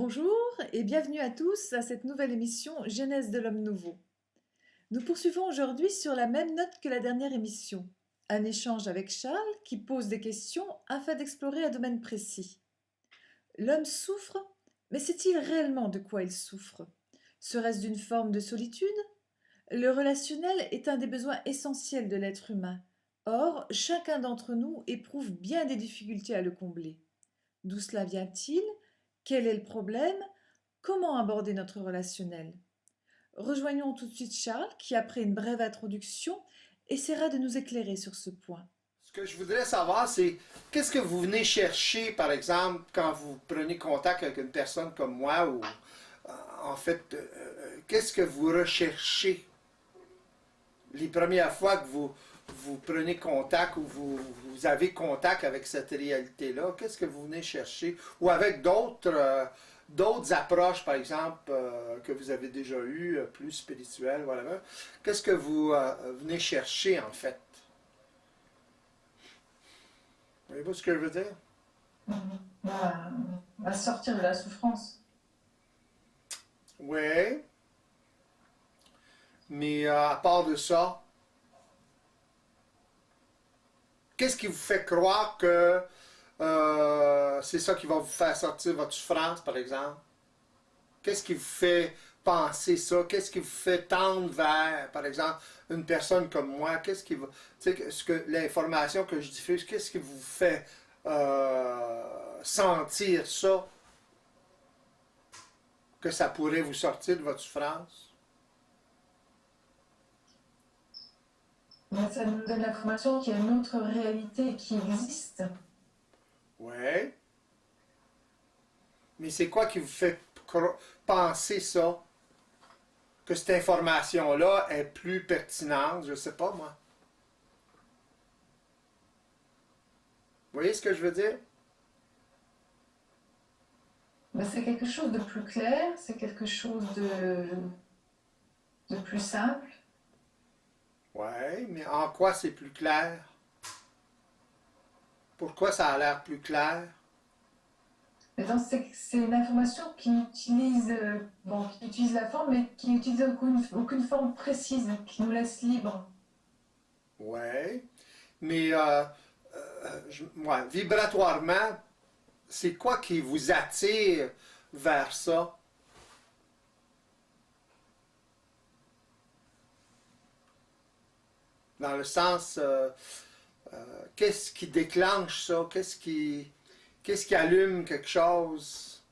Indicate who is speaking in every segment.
Speaker 1: Bonjour et bienvenue à tous à cette nouvelle émission Genèse de l'homme nouveau. Nous poursuivons aujourd'hui sur la même note que la dernière émission. Un échange avec Charles qui pose des questions afin d'explorer un domaine précis. L'homme souffre, mais sait-il réellement de quoi il souffre? Serait-ce d'une forme de solitude? Le relationnel est un des besoins essentiels de l'être humain. Or, chacun d'entre nous éprouve bien des difficultés à le combler. D'où cela vient-il? Quel est le problème? Comment aborder notre relationnel? Rejoignons tout de suite Charles qui, après une brève introduction, essaiera de nous éclairer sur ce point.
Speaker 2: Ce que je voudrais savoir, c'est qu'est-ce que vous venez chercher, par exemple, quand vous prenez contact avec une personne comme moi, ou en fait, qu'est-ce que vous recherchez les premières fois que vous prenez contact ou vous avez contact avec cette réalité-là? Qu'est-ce que vous venez chercher? Ou avec d'autres approches, par exemple, que vous avez déjà eues, plus spirituelles, voilà. Qu'est-ce que vous venez chercher, en fait? Voyez-vous ce que je veux dire?
Speaker 3: Bah, sortir de la souffrance.
Speaker 2: Oui, mais à part de ça, qu'est-ce qui vous fait croire que c'est ça qui va vous faire sortir votre souffrance, par exemple? Qu'est-ce qui vous fait penser ça? Qu'est-ce qui vous fait tendre vers, par exemple, une personne comme moi? Qu'est-ce qui va, tu sais, l'information que je diffuse, qu'est-ce qui vous fait sentir ça, que ça pourrait vous sortir de votre souffrance?
Speaker 3: Mais ça nous donne l'information qu'il y a une autre réalité qui existe.
Speaker 2: Oui. Mais c'est quoi qui vous fait penser ça? Que cette information-là est plus pertinente? Je sais pas, moi. Vous voyez ce que je veux dire?
Speaker 3: Mais c'est quelque chose de plus clair, c'est quelque chose de plus simple.
Speaker 2: Oui, mais en quoi c'est plus clair? Pourquoi ça a l'air plus clair?
Speaker 3: Mais donc c'est une information qui utilise, qui utilise la forme, mais qui n'utilise aucune forme précise, qui nous laisse libre.
Speaker 2: Oui, mais ouais, vibratoirement, c'est quoi qui vous attire vers ça? Dans le sens, qu'est-ce qui déclenche ça? Qu'est-ce qui allume quelque chose?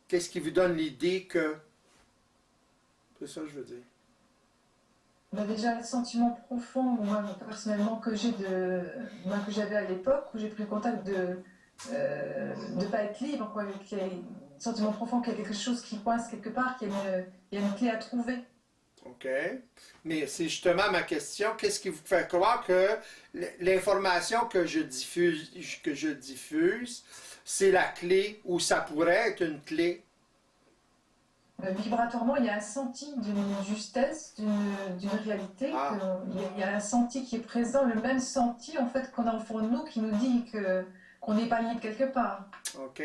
Speaker 2: Qu'est-ce qui vous donne l'idée que... C'est ça que je veux dire.
Speaker 3: Mais déjà, le sentiment profond, moi personnellement, que j'avais à l'époque, où j'ai pris le contact de pas être libre, quoi, qu'il y a un sentiment profond qu'il y a quelque chose qui coince quelque part, il y a une clé à trouver.
Speaker 2: OK. Mais c'est justement ma question. Qu'est-ce qui vous fait croire que l'information que je diffuse, c'est la clé ou ça pourrait être une clé?
Speaker 3: Vibratoirement, il y a un senti d'une justesse, d'une réalité,
Speaker 2: Ah,
Speaker 3: il y a un senti qui est présent, le même senti en fait qu'on a au fond de nous qui nous dit qu'on n'est pas libre quelque part.
Speaker 2: OK.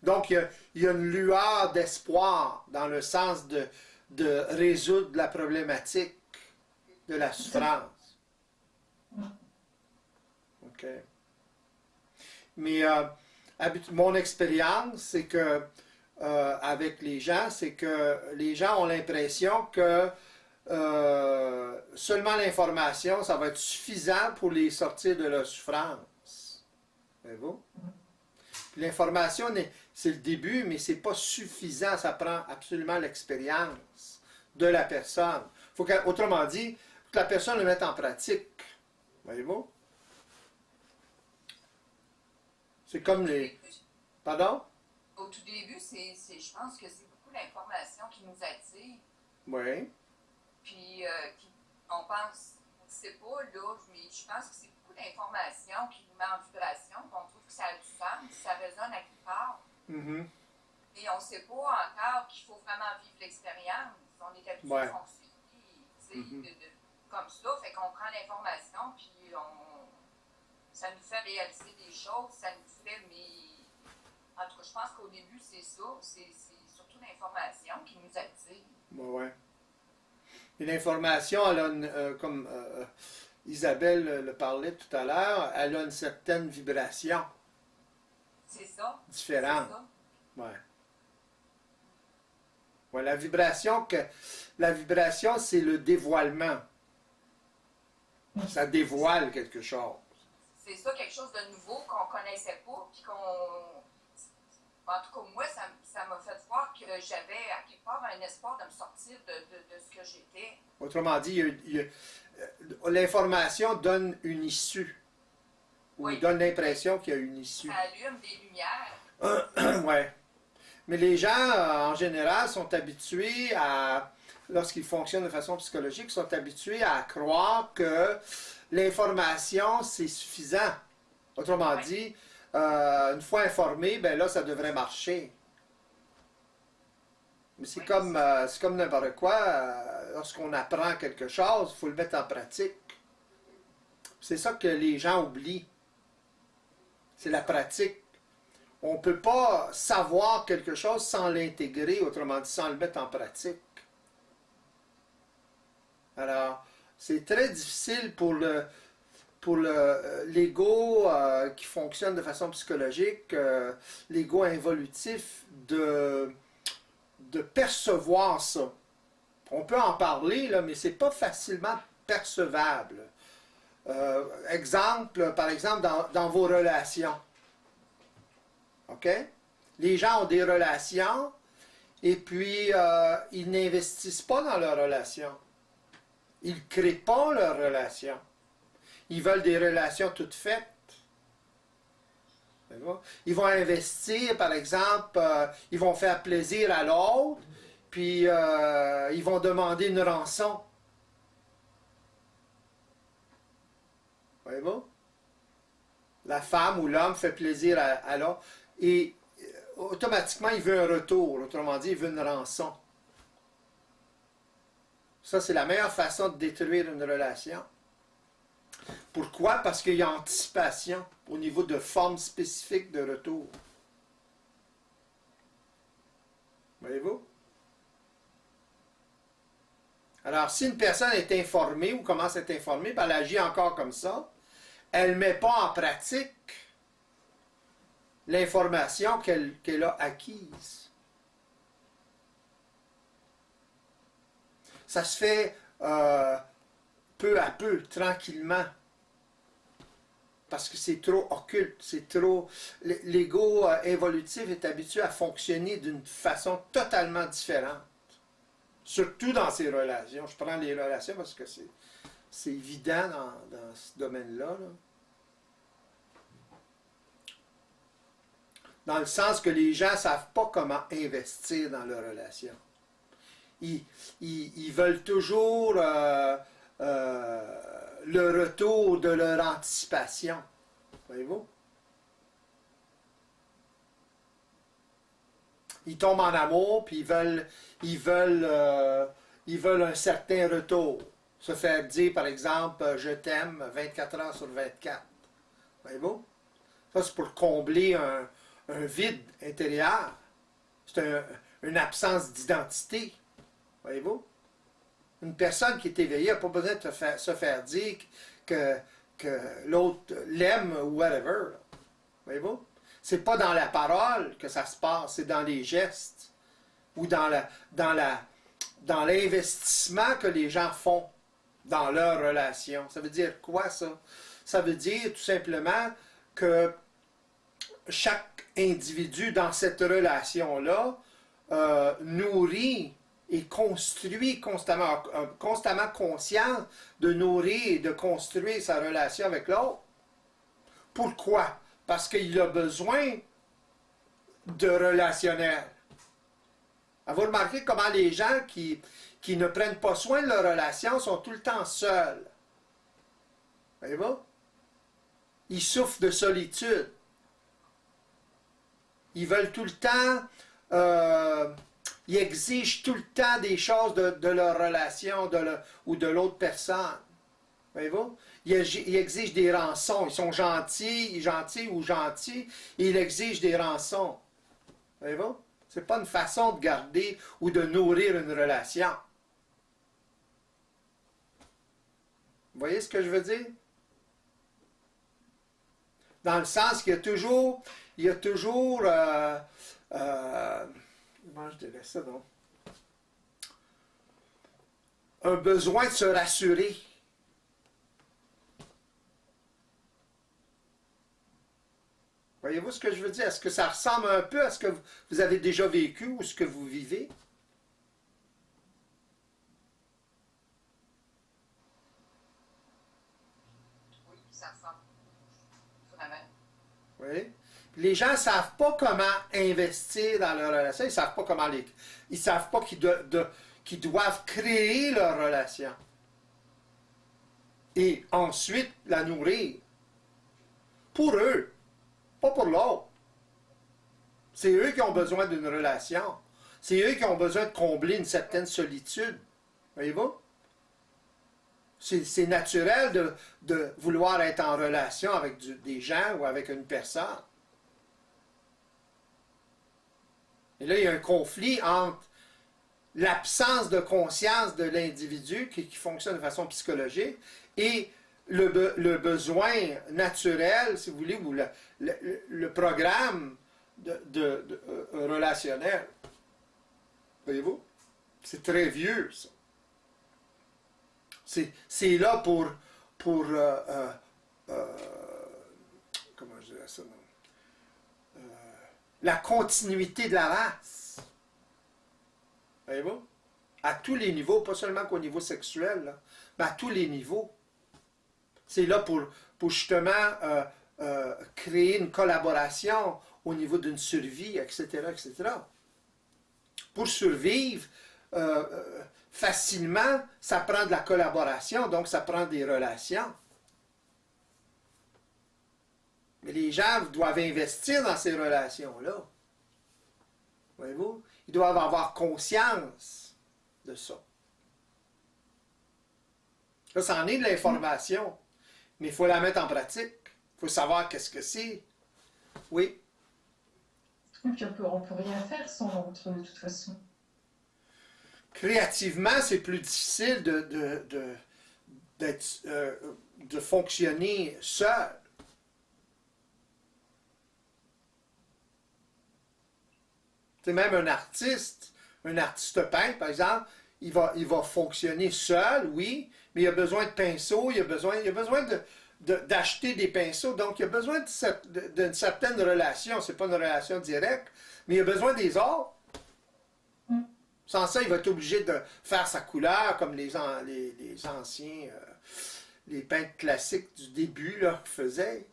Speaker 2: Donc, il y a une lueur d'espoir dans le sens de résoudre la problématique de la souffrance. OK. Mais mon expérience, c'est que avec les gens, c'est que les gens ont l'impression que seulement l'information, ça va être suffisant pour les sortir de leur souffrance. Voyez-vous? L'information, c'est le début, mais c'est pas suffisant. Ça prend absolument l'expérience de la personne. Autrement dit, il faut que la personne le mette en pratique. Voyez-vous? C'est comme les... Pardon?
Speaker 4: Au tout début, je pense que c'est beaucoup l'information qui nous attire.
Speaker 2: Oui.
Speaker 4: Puis, on pense, on ne sait pas, là, mais je pense que c'est beaucoup d'informations qui nous met en vibration, qu'on trouve que ça a du sens, ça résonne à quelque part.
Speaker 2: Mm-hmm.
Speaker 4: Et on ne sait pas encore qu'il faut vraiment vivre l'expérience. On est habitué
Speaker 2: Ouais.
Speaker 4: de fonctionner, tu sais, comme ça, fait qu'on prend l'information, puis ça nous fait réaliser des choses, ça nous fait, mais En tout cas, je pense qu'au début, c'est ça. C'est surtout l'information qui nous attire.
Speaker 2: Ouais. Et l'information, elle a comme Isabelle le parlait tout à l'heure, elle a une certaine vibration
Speaker 4: C'est ça.
Speaker 2: différente.
Speaker 4: C'est ça.
Speaker 2: Ouais. Ouais, la vibration, c'est le dévoilement. Ça dévoile quelque chose.
Speaker 4: C'est ça, quelque chose de nouveau qu'on ne connaissait pas, puis qu'on... En tout cas, moi, ça m'a fait voir que j'avais à quelque part un espoir de me sortir de ce que j'étais.
Speaker 2: Autrement dit, l'information donne une issue. Ou
Speaker 4: Oui.
Speaker 2: donne l'impression qu'il y a une issue.
Speaker 4: Ça allume des lumières.
Speaker 2: Ouais. Mais les gens, en général, sont habitués à, lorsqu'ils fonctionnent de façon psychologique, sont habitués à croire que l'information, c'est suffisant. Autrement dit, une fois informé, ben là, ça devrait marcher. Mais c'est comme n'importe quoi. Lorsqu'on apprend quelque chose, il faut le mettre en pratique. C'est ça que les gens oublient. C'est la pratique. On ne peut pas savoir quelque chose sans l'intégrer, autrement dit, sans le mettre en pratique. Alors, c'est très difficile pour l'ego qui fonctionne de façon psychologique, l'ego involutif, de percevoir ça. On peut en parler, là, mais ce n'est pas facilement percevable. Par exemple, dans vos relations. OK? Les gens ont des relations et puis ils n'investissent pas dans leurs relations. Ils ne créent pas leurs relations. Ils veulent des relations toutes faites. Ils vont investir, par exemple, ils vont faire plaisir à l'autre, puis ils vont demander une rançon. Voyez-vous? La femme ou l'homme fait plaisir à l'autre. Et automatiquement, il veut un retour. Autrement dit, il veut une rançon. Ça, c'est la meilleure façon de détruire une relation. Pourquoi? Parce qu'il y a anticipation au niveau de forme spécifique de retour. Voyez-vous? Alors, si une personne est informée ou commence à être informée, puis elle agit encore comme ça, elle ne met pas en pratique l'information qu'elle a acquise. Ça se fait peu à peu, tranquillement. Parce que c'est trop occulte, c'est trop... L'ego évolutif est habitué à fonctionner d'une façon totalement différente. Surtout dans ses relations. Je prends les relations parce que c'est évident dans ce domaine-là. Là. Dans le sens que les gens ne savent pas comment investir dans leurs relations. Ils veulent toujours le retour de leur anticipation. Voyez-vous? Ils tombent en amour, puis ils veulent un certain retour. Se faire dire, par exemple, je t'aime 24 heures sur 24. Voyez-vous? Ça, c'est pour combler un vide intérieur. C'est une absence d'identité. Voyez-vous? Une personne qui est éveillée n'a pas besoin de se faire dire que l'autre l'aime ou whatever. Voyez-vous? C'est pas dans la parole que ça se passe, c'est dans les gestes ou dans l'investissement que les gens font dans leur relation. Ça veut dire quoi, ça? Ça veut dire tout simplement que chaque individu dans cette relation-là nourrit et construit constamment conscient de nourrir et de construire sa relation avec l'autre. Pourquoi? Parce qu'il a besoin de relationnel. Vous remarquez comment les gens qui ne prennent pas soin de leur relation sont tout le temps seuls. Voyez-vous? Ils souffrent de solitude. Ils veulent tout le temps... ils exigent tout le temps des choses de leur relation ou de l'autre personne. Voyez-vous? Ils exigent des rançons. Ils sont gentils ou gentils, et ils exigent des rançons. Voyez-vous? C'est pas une façon de garder ou de nourrir une relation. Vous voyez ce que je veux dire? Dans le sens qu'il y a toujours, comment je dirais ça, non? Un besoin de se rassurer. Voyez-vous ce que je veux dire? Est-ce que ça ressemble un peu à ce que vous avez déjà vécu ou ce que vous vivez?
Speaker 4: Oui, ça ressemble vraiment.
Speaker 2: Oui. Puis les gens ne savent pas comment investir dans leur relation. Ils ne savent pas ils savent pas qu'ils doivent créer leur relation. Et ensuite la nourrir. Pour eux. Pas pour l'autre. C'est eux qui ont besoin d'une relation. C'est eux qui ont besoin de combler une certaine solitude. Voyez-vous? C'est naturel de vouloir être en relation avec des gens ou avec une personne. Et là, il y a un conflit entre l'absence de conscience de l'individu qui fonctionne de façon psychologique et le besoin naturel, si vous voulez, ou le programme relationnel. Voyez-vous? C'est très vieux, ça. C'est là pour comment je dirais ça, non? La continuité de la race. Voyez-vous? À tous les niveaux, pas seulement qu'au niveau sexuel, là, mais à tous les niveaux. C'est là pour justement créer une collaboration au niveau d'une survie, etc., etc. Pour survivre facilement, ça prend de la collaboration, donc ça prend des relations. Mais les gens doivent investir dans ces relations-là. Voyez-vous? Ils doivent avoir conscience de ça. Là, ça en est de l'information, mais il faut la mettre en pratique. Il faut savoir qu'est-ce que c'est. Oui.
Speaker 3: Et puis on peut rien faire sans l'autre de toute façon.
Speaker 2: Créativement, c'est plus difficile de fonctionner seul. C'est même un artiste peintre, par exemple, il va fonctionner seul, oui, mais il a besoin de pinceaux, il a besoin d'acheter des pinceaux, donc il a besoin d'une certaine relation. C'est pas une relation directe, mais il a besoin des autres. Sans ça, il va être obligé de faire sa couleur comme les anciens, les peintres classiques du début là, faisaient.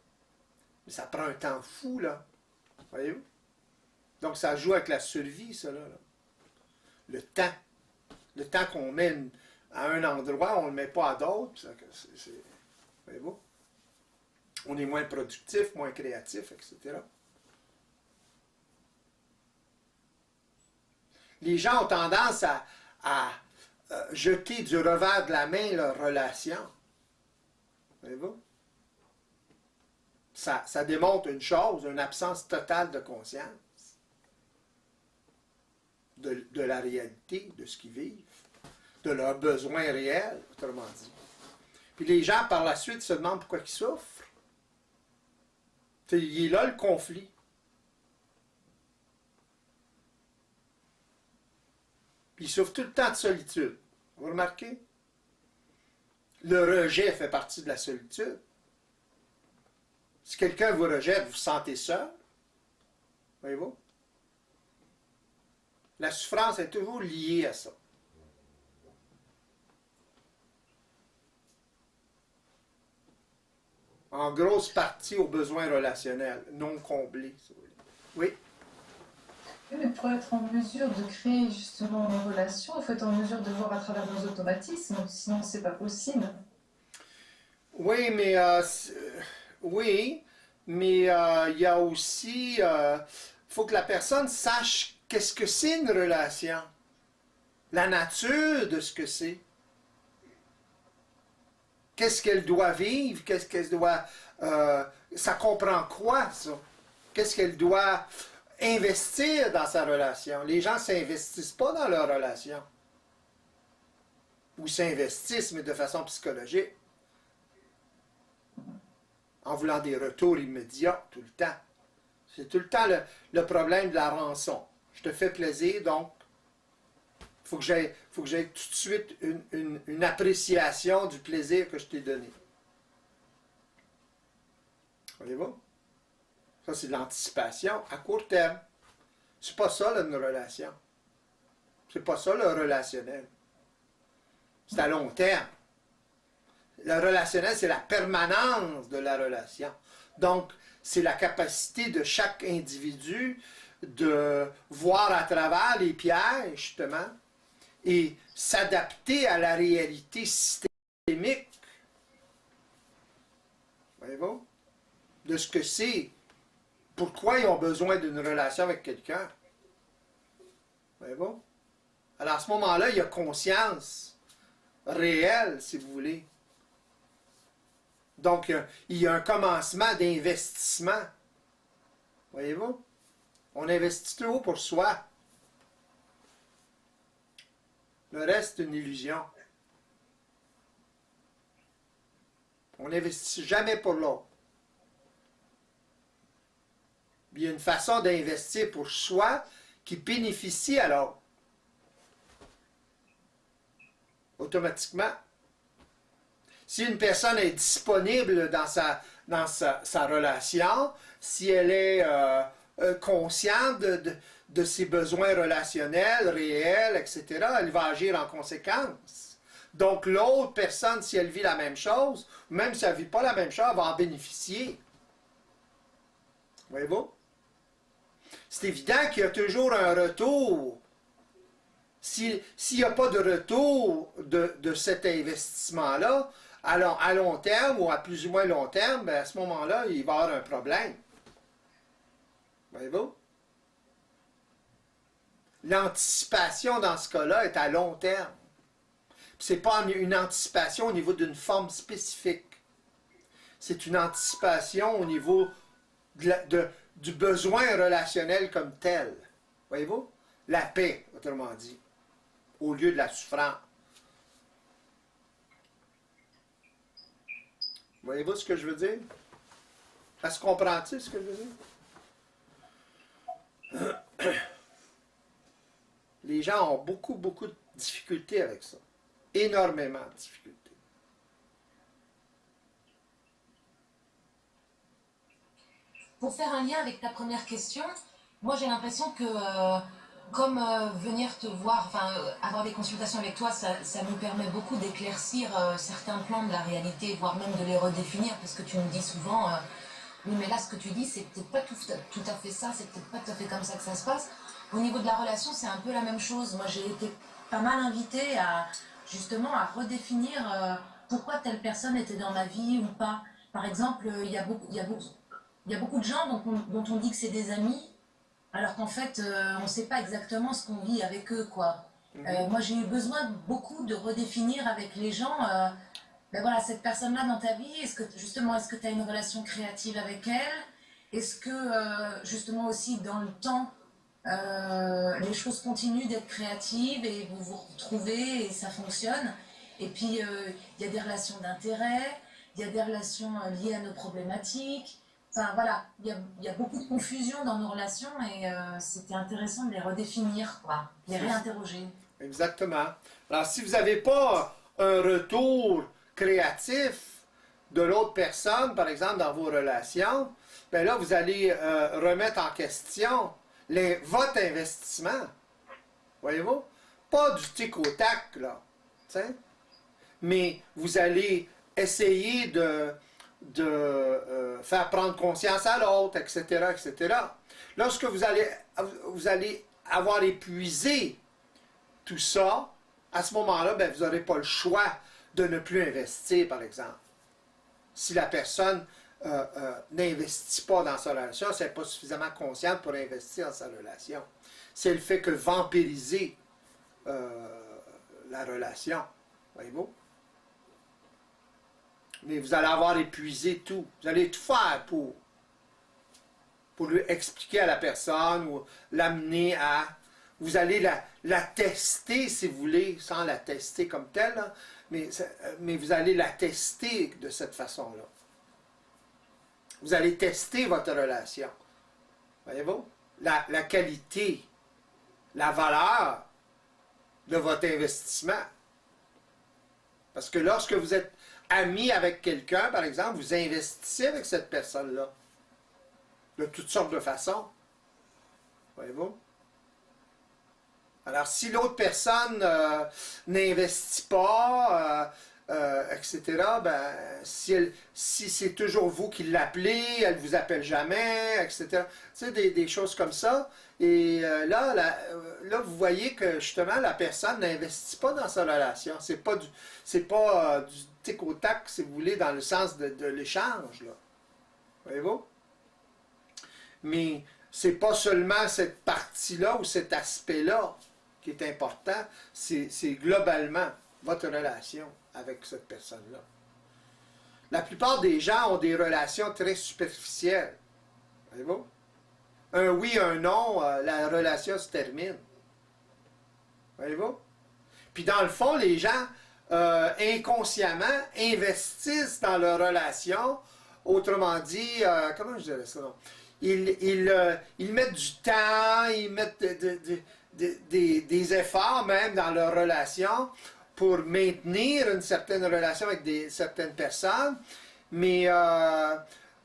Speaker 2: Mais ça prend un temps fou, là. Voyez-vous? Donc ça joue avec la survie, ça, là. Le temps. Le temps qu'on met à un endroit, on ne le met pas à d'autres. Voyez-vous? On est moins productif, moins créatif, etc. Les gens ont tendance à jeter du revers de la main leurs relations. Voyez-vous? Ça démontre une chose, une absence totale de conscience de la réalité, de ce qu'ils vivent, de leurs besoins réels, autrement dit. Puis les gens, par la suite, se demandent pourquoi ils souffrent. Il est là le conflit. Puis ils souffrent tout le temps de solitude. Vous remarquez? Le rejet fait partie de la solitude. Si quelqu'un vous rejette, vous vous sentez seul. Voyez-vous? La souffrance est toujours liée à ça. En grosse partie aux besoins relationnels, non comblés, si vous voulez. Oui?
Speaker 3: Mais pour être en mesure de créer justement une relation, il faut être en mesure de voir à travers nos automatismes, sinon c'est pas possible.
Speaker 2: Oui, mais il y a aussi, faut que la personne sache qu'est-ce que c'est une relation, la nature de ce que c'est. Qu'est-ce qu'elle doit vivre, qu'est-ce qu'elle doit, ça comprend quoi ça? Qu'est-ce qu'elle doit investir dans sa relation. Les gens ne s'investissent pas dans leur relation. Ou s'investissent, mais de façon psychologique. En voulant des retours immédiats tout le temps. C'est tout le temps le problème de la rançon. Je te fais plaisir, donc il faut que j'aie tout de suite une appréciation du plaisir que je t'ai donné. Voyez-vous? Ça, c'est de l'anticipation à court terme. C'est pas ça, là, une relation. C'est pas ça, le relationnel. C'est à long terme. Le relationnel, c'est la permanence de la relation. Donc, c'est la capacité de chaque individu de voir à travers les pièges, justement, et s'adapter à la réalité systémique. Voyez-vous? De ce que c'est. Pourquoi ils ont besoin d'une relation avec quelqu'un. Voyez-vous? Alors, à ce moment-là, il y a conscience réelle, si vous voulez. Donc, il y a un commencement d'investissement. Voyez-vous? On investit trop pour soi. Le reste, c'est une illusion. On n'investit jamais pour l'autre. Il y a une façon d'investir pour soi qui bénéficie à l'autre. Automatiquement. Si une personne est disponible dans sa relation, si elle est consciente de ses besoins relationnels, réels, etc., elle va agir en conséquence. Donc l'autre personne, si elle vit la même chose, même si elle ne vit pas la même chose, elle va en bénéficier. Voyez-vous? C'est évident qu'il y a toujours un retour. S'il n'y a pas de retour de cet investissement-là, à long terme ou à plus ou moins long terme, bien à ce moment-là, il va y avoir un problème. Voyez-vous? L'anticipation dans ce cas-là est à long terme. Ce n'est pas une anticipation au niveau d'une forme spécifique. C'est une anticipation au niveau du besoin relationnel comme tel. Voyez-vous? La paix, autrement dit, au lieu de la souffrance. Voyez-vous ce que je veux dire? Est-ce qu'on comprend-il ce que je veux dire? Les gens ont beaucoup de difficultés avec ça. Énormément de difficultés.
Speaker 5: Pour faire un lien avec ta première question, moi j'ai l'impression que comme venir te voir, enfin avoir des consultations avec toi, ça nous permet beaucoup d'éclaircir certains plans de la réalité, voire même de les redéfinir, parce que tu me dis souvent, oui mais là ce que tu dis c'est peut-être pas tout à fait ça, c'est peut-être pas tout à fait comme ça que ça se passe. Au niveau de la relation, c'est un peu la même chose. Moi j'ai été pas mal invitée à justement à redéfinir pourquoi telle personne était dans ma vie ou pas. Par exemple, il y a beaucoup de gens dont on dit que c'est des amis, alors qu'en fait, on ne sait pas exactement ce qu'on vit avec eux, quoi. Moi, j'ai eu besoin beaucoup de redéfinir avec les gens, ben voilà, cette personne-là dans ta vie, est-ce que tu as une relation créative avec elle? Est-ce que, justement aussi, dans le temps, les choses continuent d'être créatives et vous vous retrouvez et ça fonctionne? Et puis, il y a des relations d'intérêt, il y a des relations liées à nos problématiques. Enfin voilà, il y a beaucoup de confusion dans nos relations et c'était intéressant de les redéfinir, quoi, de les réinterroger.
Speaker 2: Exactement. Alors, si vous n'avez pas un retour créatif de l'autre personne, par exemple, dans vos relations, bien là, vous allez remettre en question votre investissement. Voyez-vous? Pas du tic au tac, là. T'sais? Mais vous allez essayer de faire prendre conscience à l'autre, etc., etc. Lorsque vous allez avoir épuisé tout ça, à ce moment-là, ben, vous n'aurez pas le choix de ne plus investir, par exemple. Si la personne n'investit pas dans sa relation, si elle n'est pas suffisamment consciente pour investir dans sa relation. C'est le fait que vampiriser la relation. Voyez-vous? Mais vous allez avoir épuisé tout. Vous allez tout faire pour. pour lui expliquer à la personne ou l'amener à... Vous allez la tester, si vous voulez, sans la tester comme telle, là, mais vous allez la tester de cette façon-là. Vous allez tester votre relation. Voyez-vous? La qualité, la valeur de votre investissement. Parce que lorsque vous êtes ami avec quelqu'un, par exemple, vous investissez avec cette personne-là. De toutes sortes de façons. Voyez-vous? Alors, si l'autre personne n'investit pas, etc., ben, si c'est toujours vous qui l'appelez, elle ne vous appelle jamais, etc., tu sais, des choses comme ça. Et là, vous voyez que, justement, la personne n'investit pas dans sa relation. C'est pas du tic au tac, si vous voulez, dans le sens de l'échange, là. Voyez-vous? Mais c'est pas seulement cette partie-là ou cet aspect-là qui est important, c'est globalement votre relation avec cette personne-là. La plupart des gens ont des relations très superficielles. Voyez-vous? Un oui, un non, la relation se termine. Voyez-vous? Puis dans le fond, les gens, inconsciemment, investissent dans leur relation. Autrement dit, comment je dirais ça? Non? Ils mettent du temps, ils mettent des efforts même dans leur relation pour maintenir une certaine relation avec certaines personnes. Mais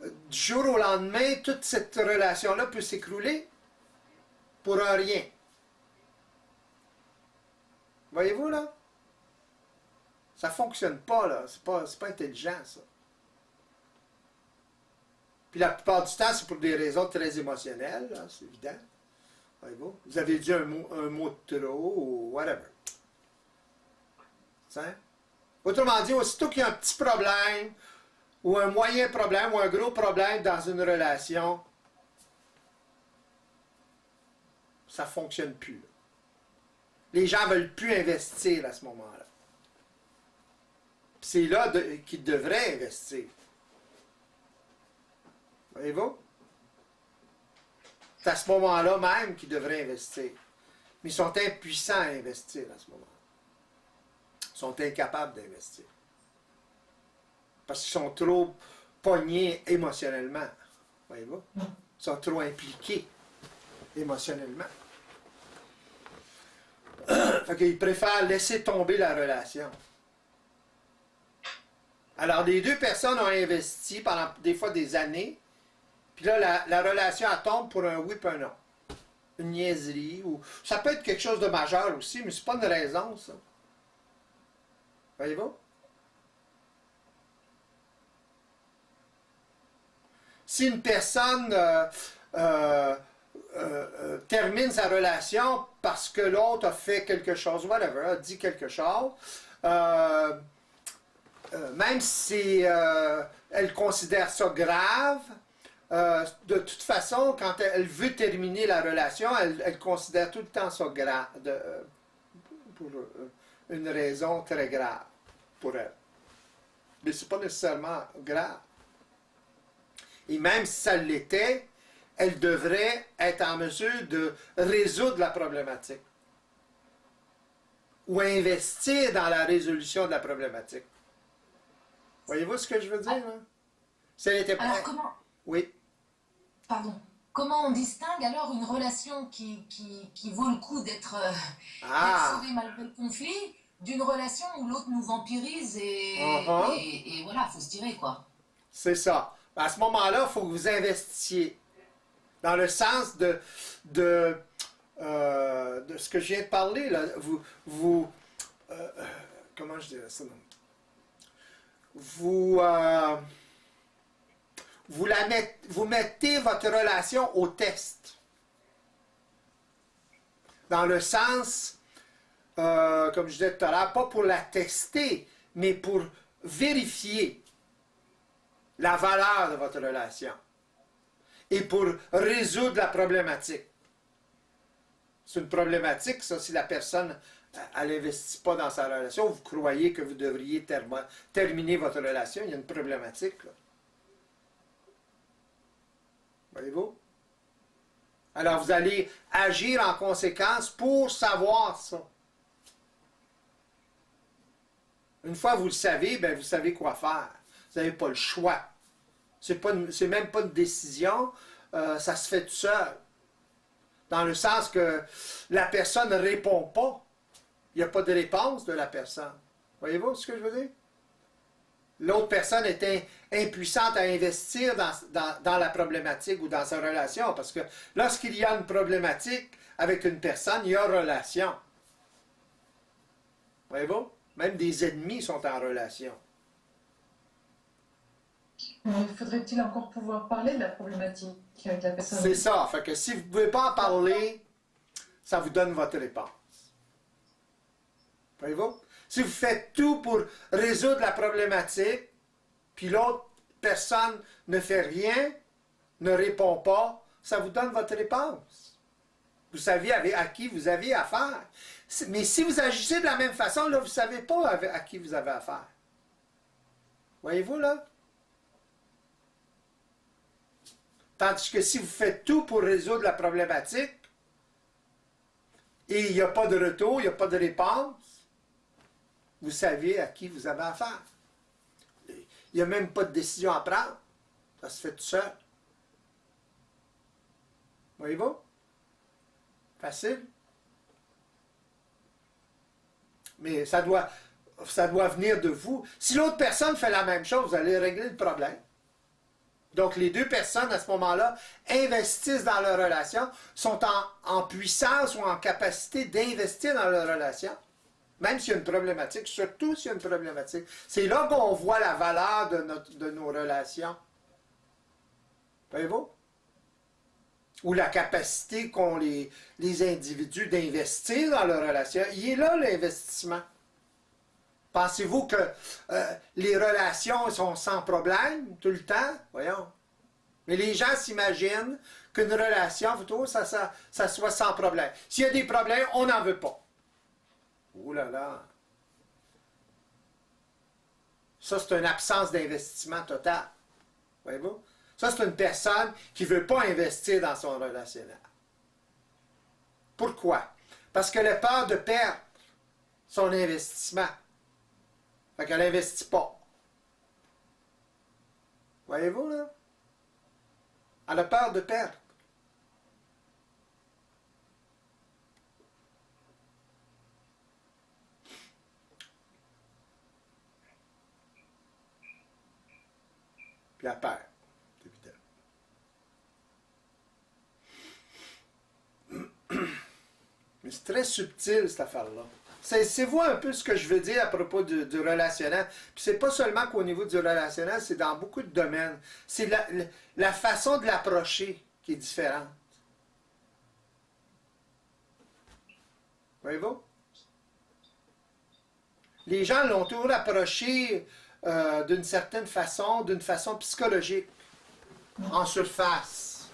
Speaker 2: du jour au lendemain, toute cette relation-là peut s'écrouler pour un rien. Voyez-vous, là? Ça ne fonctionne pas, là. C'est pas intelligent, ça. Puis la plupart du temps, c'est pour des raisons très émotionnelles, c'est évident. Voyez-vous? Vous avez dit un mot de trop ou whatever. T'sais? Autrement dit, aussitôt qu'il y a un petit problème, ou un moyen problème, ou un gros problème dans une relation, ça ne fonctionne plus. Là. Les gens ne veulent plus investir à ce moment-là. C'est là qu'ils devraient investir. Voyez-vous? C'est à ce moment-là même qu'ils devraient investir. Mais ils sont impuissants à investir à ce moment-là. Ils sont incapables d'investir. Parce qu'ils sont trop pognés émotionnellement. Voyez-vous? Ils sont trop impliqués émotionnellement. Fait qu'ils préfèrent laisser tomber la relation. Alors, les deux personnes ont investi pendant des fois des années. Puis là, la relation, elle tombe pour un oui et un non. Une niaiserie. Ou ça peut être quelque chose de majeur aussi, mais c'est pas une raison, ça. Voyez-vous? Si une personne termine sa relation parce que l'autre a fait quelque chose, whatever, a dit quelque chose, même si elle considère ça grave, de toute façon, quand elle veut terminer la relation, elle considère tout le temps ça grave, pour une raison très grave pour elle. Mais ce n'est pas nécessairement grave. Et même si ça l'était, elle devrait être en mesure de résoudre la problématique. Ou investir dans la résolution de la problématique. Voyez-vous ce que je veux dire? Hein? Si elle était...
Speaker 5: Alors comment...
Speaker 2: Oui.
Speaker 5: Pardon. Comment on distingue alors une relation qui vaut le coup d'être sauvée malgré le conflit d'une relation où l'autre nous vampirise et voilà, il faut se tirer, quoi. C'est
Speaker 2: ça. À ce moment-là, il faut que vous investissiez. Dans le sens de ce que je viens de parler, là. Comment je dirais ça? Vous mettez votre relation au test. Dans le sens, comme je disais tout à l'heure, pas pour la tester, mais pour vérifier la valeur de votre relation et pour résoudre la problématique. C'est une problématique, ça, si la personne elle n'investit pas dans sa relation, vous croyez que vous devriez terminer votre relation, il y a une problématique, là. Voyez-vous? Alors, vous allez agir en conséquence pour savoir ça. Une fois que vous le savez, bien, vous savez quoi faire. Vous n'avez pas le choix. C'est même pas une décision, ça se fait tout seul. Dans le sens que la personne ne répond pas. Il n'y a pas de réponse de la personne. Voyez-vous ce que je veux dire? L'autre personne est impuissante à investir dans la problématique ou dans sa relation. Parce que lorsqu'il y a une problématique avec une personne, il y a relation. Voyez-vous? Même des ennemis sont en relation.
Speaker 3: Mais faudrait-il encore pouvoir parler de la problématique avec la personne?
Speaker 2: C'est ça. Fait que si vous ne pouvez pas en parler, ça vous donne votre réponse. Voyez-vous? Si vous faites tout pour résoudre la problématique, puis l'autre personne ne fait rien, ne répond pas, ça vous donne votre réponse. Vous savez à qui vous avez affaire. Mais si vous agissez de la même façon, là, vous ne savez pas à qui vous avez affaire. Voyez-vous, là? Tandis que si vous faites tout pour résoudre la problématique, et il n'y a pas de retour, il n'y a pas de réponse, vous savez à qui vous avez affaire. Il n'y a même pas de décision à prendre. Ça se fait tout seul. Voyez-vous? Facile. Mais ça doit venir de vous. Si l'autre personne fait la même chose, vous allez régler le problème. Donc, les deux personnes, à ce moment-là, investissent dans leur relation, sont en puissance ou en capacité d'investir dans leur relation. Même s'il y a une problématique, surtout s'il y a une problématique. C'est là qu'on voit la valeur de nos relations. Voyez-vous? Ou la capacité qu'ont les individus d'investir dans leur relation. Il est là l'investissement. Pensez-vous que les relations sont sans problème tout le temps? Voyons. Mais les gens s'imaginent qu'une relation, plutôt, ça soit sans problème. S'il y a des problèmes, on n'en veut pas. Oh là là! Ça, c'est une absence d'investissement total. Voyez-vous? Ça, c'est une personne qui ne veut pas investir dans son relationnel. Pourquoi? Parce qu'elle a peur de perdre son investissement. Fait qu'elle n'investit pas. Voyez-vous, là? Elle a peur de perdre. Puis elle perd. C'est évident. Mais c'est très subtil, cette affaire-là. C'est vous un peu ce que je veux dire à propos du relationnel. Puis c'est pas seulement qu'au niveau du relationnel, c'est dans beaucoup de domaines. C'est la façon de l'approcher qui est différente. Voyez-vous? Les gens l'ont toujours approché d'une certaine façon, d'une façon psychologique, en surface.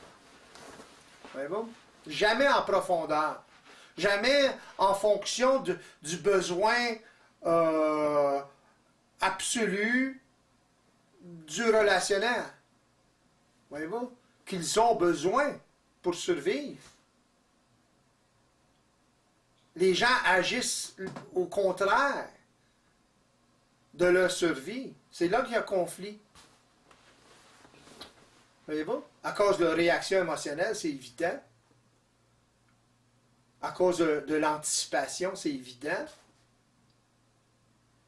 Speaker 2: Voyez-vous? Jamais en profondeur. Jamais en fonction du besoin absolu du relationnel. Voyez-vous? Qu'ils ont besoin pour survivre. Les gens agissent au contraire de leur survie. C'est là qu'il y a conflit. Voyez-vous? À cause de réactions émotionnelles, c'est évident. À cause de l'anticipation, c'est évident.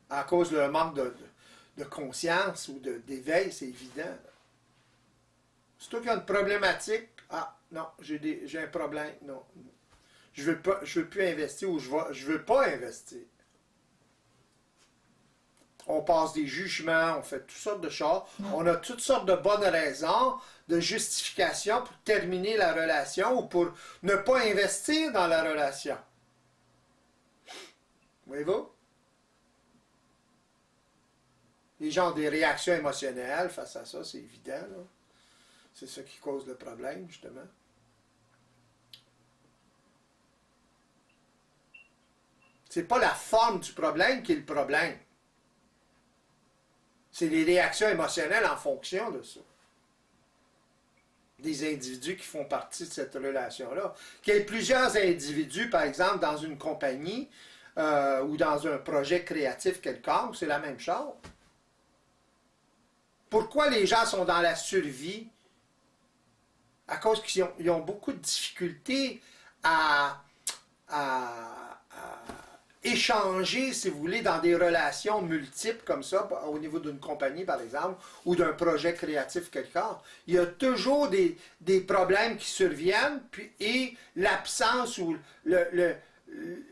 Speaker 2: À cause du manque de conscience ou d'éveil, c'est évident. Surtout qu'il y a une problématique. Ah, non, j'ai un problème. Non. Je veux plus investir ou je veux pas investir. On passe des jugements, on fait toutes sortes de choses. On a toutes sortes de bonnes raisons, de justifications pour terminer la relation ou pour ne pas investir dans la relation. Voyez-vous? Les gens ont des réactions émotionnelles face à ça, c'est évident. Là. C'est ça qui cause le problème, justement. C'est pas la forme du problème qui est le problème. C'est les réactions émotionnelles en fonction de ça. des individus qui font partie de cette relation-là. Qu'il y ait plusieurs individus, par exemple, dans une compagnie ou dans un projet créatif quelconque, c'est la même chose. Pourquoi les gens sont dans la survie? À cause qu'ils ont beaucoup de difficultés à échanger, si vous voulez, dans des relations multiples comme ça, au niveau d'une compagnie, par exemple, ou d'un projet créatif quelconque. Il y a toujours des problèmes qui surviennent, et l'absence ou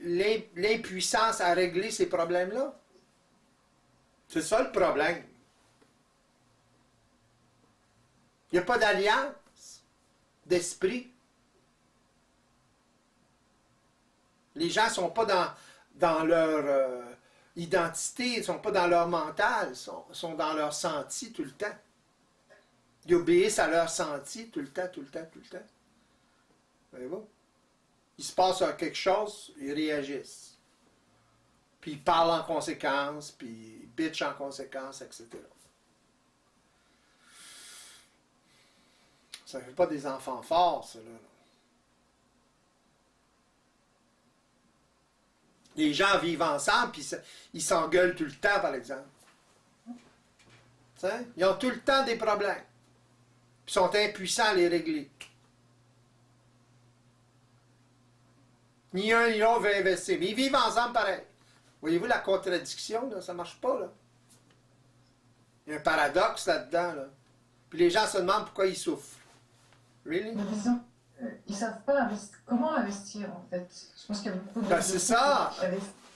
Speaker 2: l'impuissance à régler ces problèmes-là. C'est ça le problème. Il n'y a pas d'alliance d'esprit. Les gens ne sont pas dans leur identité, ils ne sont pas dans leur mental, ils sont dans leur senti tout le temps. Ils obéissent à leur senti tout le temps, tout le temps, tout le temps. Voyez-vous? Il se passe quelque chose, ils réagissent. Puis ils parlent en conséquence, puis ils bitchent en conséquence, etc. Ça ne fait pas des enfants forts, ça, là. Les gens vivent ensemble, puis ils s'engueulent tout le temps, par exemple. T'sais? Ils ont tout le temps des problèmes. Puis sont impuissants à les régler. Ni un ni l'autre veut investir. Mais ils vivent ensemble pareil. Voyez-vous la contradiction, là? Ça ne marche pas, là. Il y a un paradoxe là-dedans, là. Puis les gens se demandent pourquoi ils souffrent. Really?
Speaker 3: Mais disons, ils ne savent pas comment investir, en fait. Je pense qu'il y a beaucoup de...
Speaker 2: C'est ça.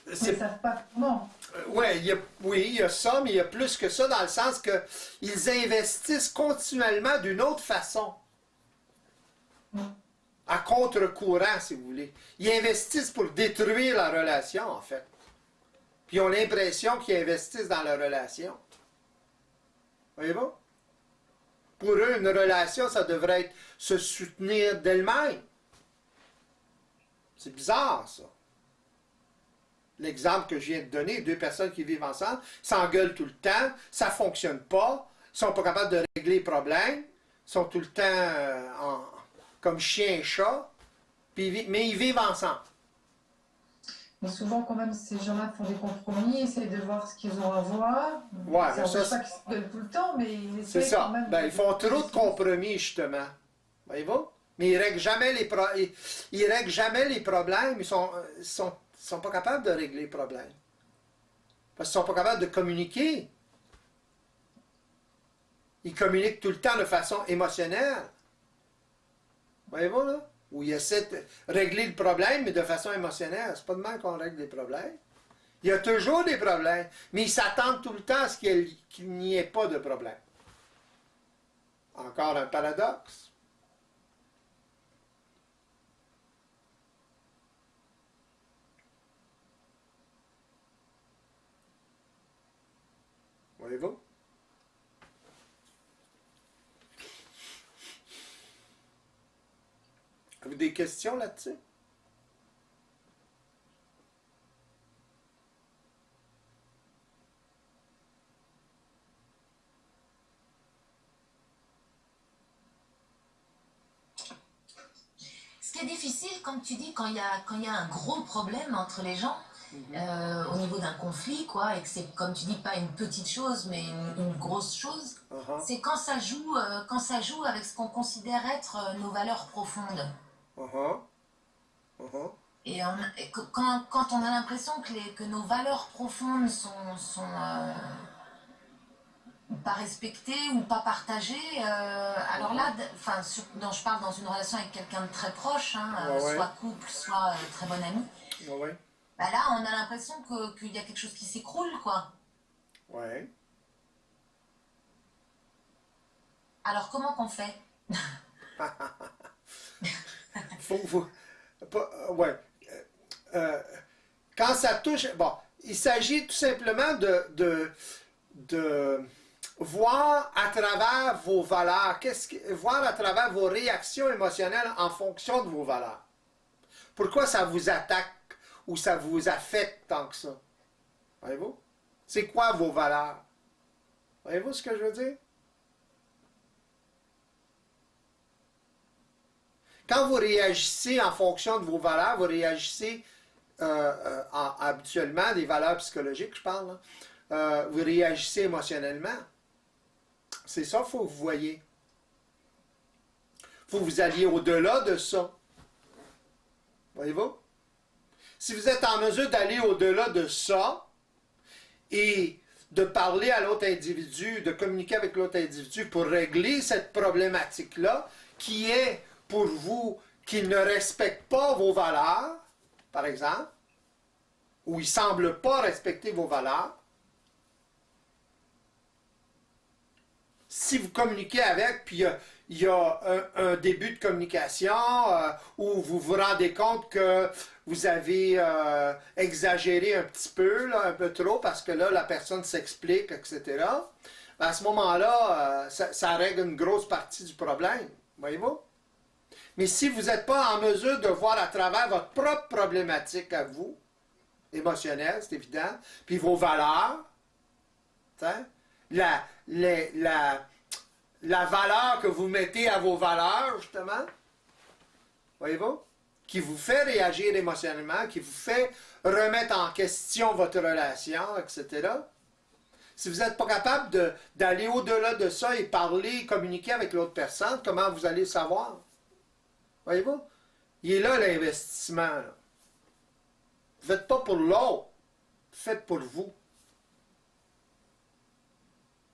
Speaker 3: Ils ne savent pas comment.
Speaker 2: Oui, il y a ça, mais il y a plus que ça, dans le sens qu'ils investissent continuellement d'une autre façon. À contre-courant, si vous voulez. Ils investissent pour détruire la relation, en fait. Puis ils ont l'impression qu'ils investissent dans la relation. Voyez-vous? Pour eux, une relation, ça devrait être se soutenir d'elle-même. C'est bizarre, ça. L'exemple que je viens de donner, deux personnes qui vivent ensemble, s'engueulent tout le temps, ça ne fonctionne pas, ils ne sont pas capables de régler les problèmes, ils sont tout le temps comme chien et chat, mais ils vivent ensemble.
Speaker 3: Mais souvent, quand même, ces gens-là font des compromis, essayent de voir ce qu'ils ont à voir.
Speaker 2: Ouais,
Speaker 3: ça n'empêche pas qu'ils se gueulent tout le temps, mais ils
Speaker 2: c'est
Speaker 3: essayent
Speaker 2: ça.
Speaker 3: quand même...
Speaker 2: Ils font trop de compromis, justement. Voyez-vous? Mais ils ne règlent jamais les problèmes. Ils sont pas capables de régler les problèmes. Parce qu'ils ne sont pas capables de communiquer. Ils communiquent tout le temps de façon émotionnelle. Voyez-vous, là? Où ils essaient de régler le problème, mais de façon émotionnelle. C'est pas de même qu'on règle des problèmes. Il y a toujours des problèmes, mais ils s'attendent tout le temps à ce qu'il n'y ait pas de problème. Encore un paradoxe. Voyez-vous? Avez-vous des questions là-dessus?
Speaker 5: Ce qui est difficile, comme tu dis, quand il y a un gros problème entre les gens, au niveau d'un conflit, quoi, et que c'est, comme tu dis, pas une petite chose, mais une grosse chose, c'est quand ça joue avec ce qu'on considère être nos valeurs profondes. Et quand on a l'impression que nos valeurs profondes sont pas respectées ou pas partagées, alors là, dont je parle dans une relation avec quelqu'un de très proche, soit couple, soit très bon ami, bah là, on a l'impression qu'il y a quelque chose qui s'écroule, quoi.
Speaker 2: Ouais.
Speaker 5: Alors, comment qu'on fait?
Speaker 2: Quand ça touche... Bon, il s'agit tout simplement de voir à travers vos valeurs, voir à travers vos réactions émotionnelles en fonction de vos valeurs. Pourquoi ça vous attaque ou ça vous affecte tant que ça? Voyez-vous? C'est quoi vos valeurs? Voyez-vous ce que je veux dire? Quand vous réagissez en fonction de vos valeurs, vous réagissez habituellement, des valeurs psychologiques, je parle, vous réagissez émotionnellement. C'est ça qu'il faut que vous voyez. Il faut que vous alliez au-delà de ça. Voyez-vous? Si vous êtes en mesure d'aller au-delà de ça et de parler à l'autre individu, de communiquer avec l'autre individu pour régler cette problématique-là, qui est pour vous qu'il ne respecte pas vos valeurs, par exemple, ou il ne semble pas respecter vos valeurs, si vous communiquez avec, puis il y a un début de communication où vous vous rendez compte que vous avez exagéré un petit peu, là, un peu trop, parce que là, la personne s'explique, etc. À ce moment-là, ça règle une grosse partie du problème. Voyez-vous? Mais si vous n'êtes pas en mesure de voir à travers votre propre problématique à vous, émotionnelle, c'est évident, puis vos valeurs, la valeur que vous mettez à vos valeurs, justement, voyez-vous, qui vous fait réagir émotionnellement, qui vous fait remettre en question votre relation, etc. Si vous n'êtes pas capable d'aller au-delà de ça et parler, communiquer avec l'autre personne, comment vous allez le savoir? Voyez-vous? Il est là l'investissement. Là. Vous ne faites pas pour l'autre, faites pour vous.